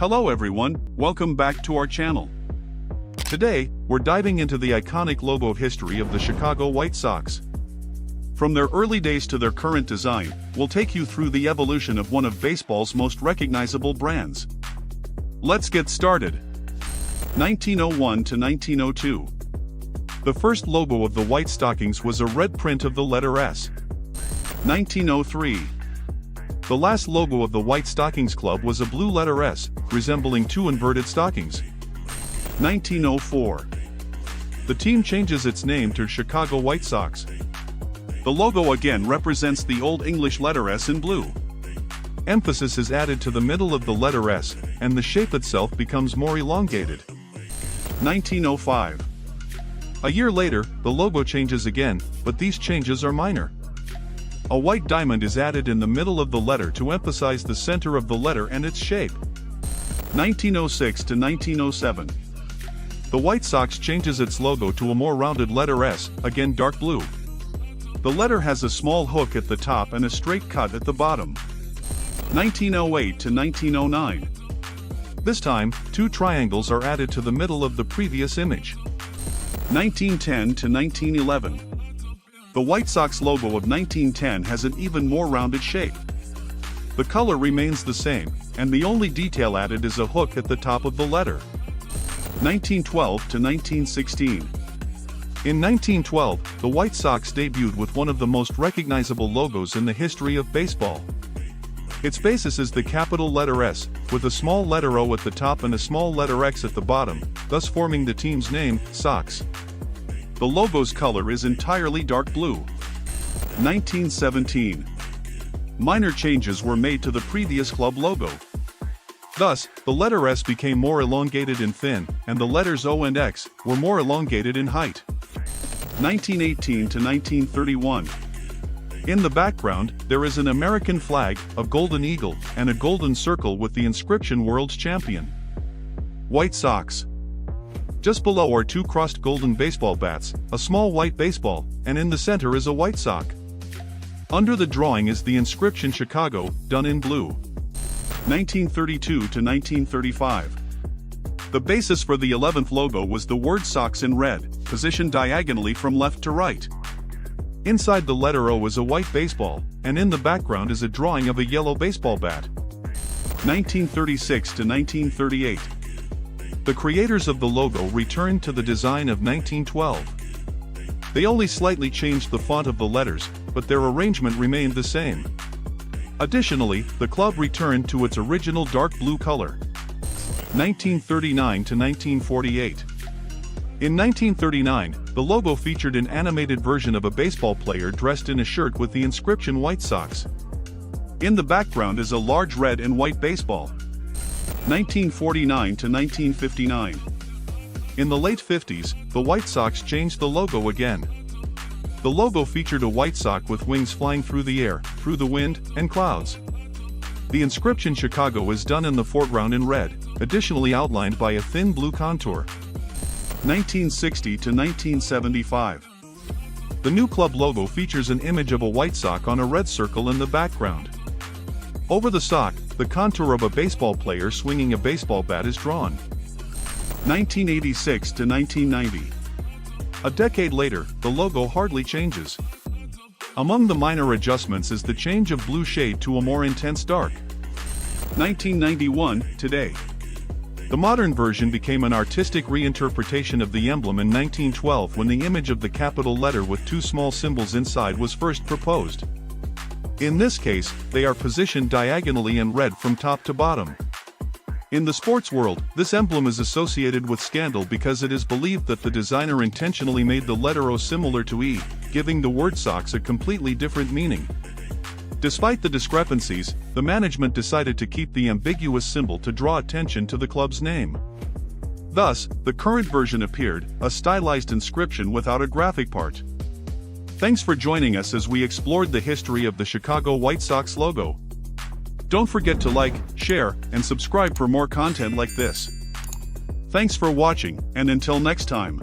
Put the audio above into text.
Hello everyone, welcome back to our channel. Today, we're diving into the iconic logo history of the Chicago White Sox. From their early days to their current design, we'll take you through the evolution of one of baseball's most recognizable brands. Let's get started. 1901 to 1902. The first logo of the White Stockings was a red print of the letter S. 1903. The last logo of the White Stockings Club was a blue letter S, resembling two inverted stockings. 1904. The team changes its name to Chicago White Sox. The logo again represents the Old English letter S in blue. Emphasis is added to the middle of the letter S, and the shape itself becomes more elongated. 1905. A year later, the logo changes again, but these changes are minor. A white diamond is added in the middle of the letter to emphasize the center of the letter and its shape. 1906 to 1907. The White Sox changes its logo to a more rounded letter S, again dark blue. The letter has a small hook at the top and a straight cut at the bottom. 1908 to 1909. This time, two triangles are added to the middle of the previous image. 1910 to 1911. The White Sox logo of 1910 has an even more rounded shape. The color remains the same, and the only detail added is a hook at the top of the letter. 1912 to 1916. In 1912, the White Sox debuted with one of the most recognizable logos in the history of baseball. Its basis is the capital letter S, with a small letter O at the top and a small letter X at the bottom, thus forming the team's name, Sox. The logo's color is entirely dark blue. 1917. Minor changes were made to the previous club logo. Thus, the letter S became more elongated and thin, and the letters O and X were more elongated in height. 1918 to 1931. In the background, there is an American flag, a golden eagle, and a golden circle with the inscription World's Champion. White Sox. Just below are two crossed golden baseball bats, a small white baseball, and in the center is a white sock. Under the drawing is the inscription Chicago, done in blue. 1932 to 1935. The basis for the 11th logo was the word Sox in red, positioned diagonally from left to right. Inside the letter O is a white baseball, and in the background is a drawing of a yellow baseball bat. 1936 to 1938. The creators of the logo returned to the design of 1912. They only slightly changed the font of the letters, but their arrangement remained the same. Additionally, the club returned to its original dark blue color. 1939 to 1948. In 1939, the logo featured an animated version of a baseball player dressed in a shirt with the inscription White Sox. In the background is a large red and white baseball. 1949 to 1959. In the late 50s, the White Sox changed the logo again. The logo featured a white sock with wings flying through the air, through the wind, and clouds. The inscription Chicago is done in the foreground in red, additionally outlined by a thin blue contour. 1960 to 1975. The new club logo features an image of a white sock on a red circle in the background. Over the sock, the contour of a baseball player swinging a baseball bat is drawn. 1986 to 1990. A decade later, the logo hardly changes. Among the minor adjustments is the change of blue shade to a more intense dark. 1991, today. The modern version became an artistic reinterpretation of the emblem in 1912 when the image of the capital letter with two small symbols inside was first proposed. In this case, they are positioned diagonally and read from top to bottom. In the sports world, this emblem is associated with scandal because it is believed that the designer intentionally made the letter O similar to E, giving the word Sox a completely different meaning. Despite the discrepancies, the management decided to keep the ambiguous symbol to draw attention to the club's name. Thus, the current version appeared, a stylized inscription without a graphic part. Thanks for joining us as we explored the history of the Chicago White Sox logo. Don't forget to like, share, and subscribe for more content like this. Thanks for watching, and until next time.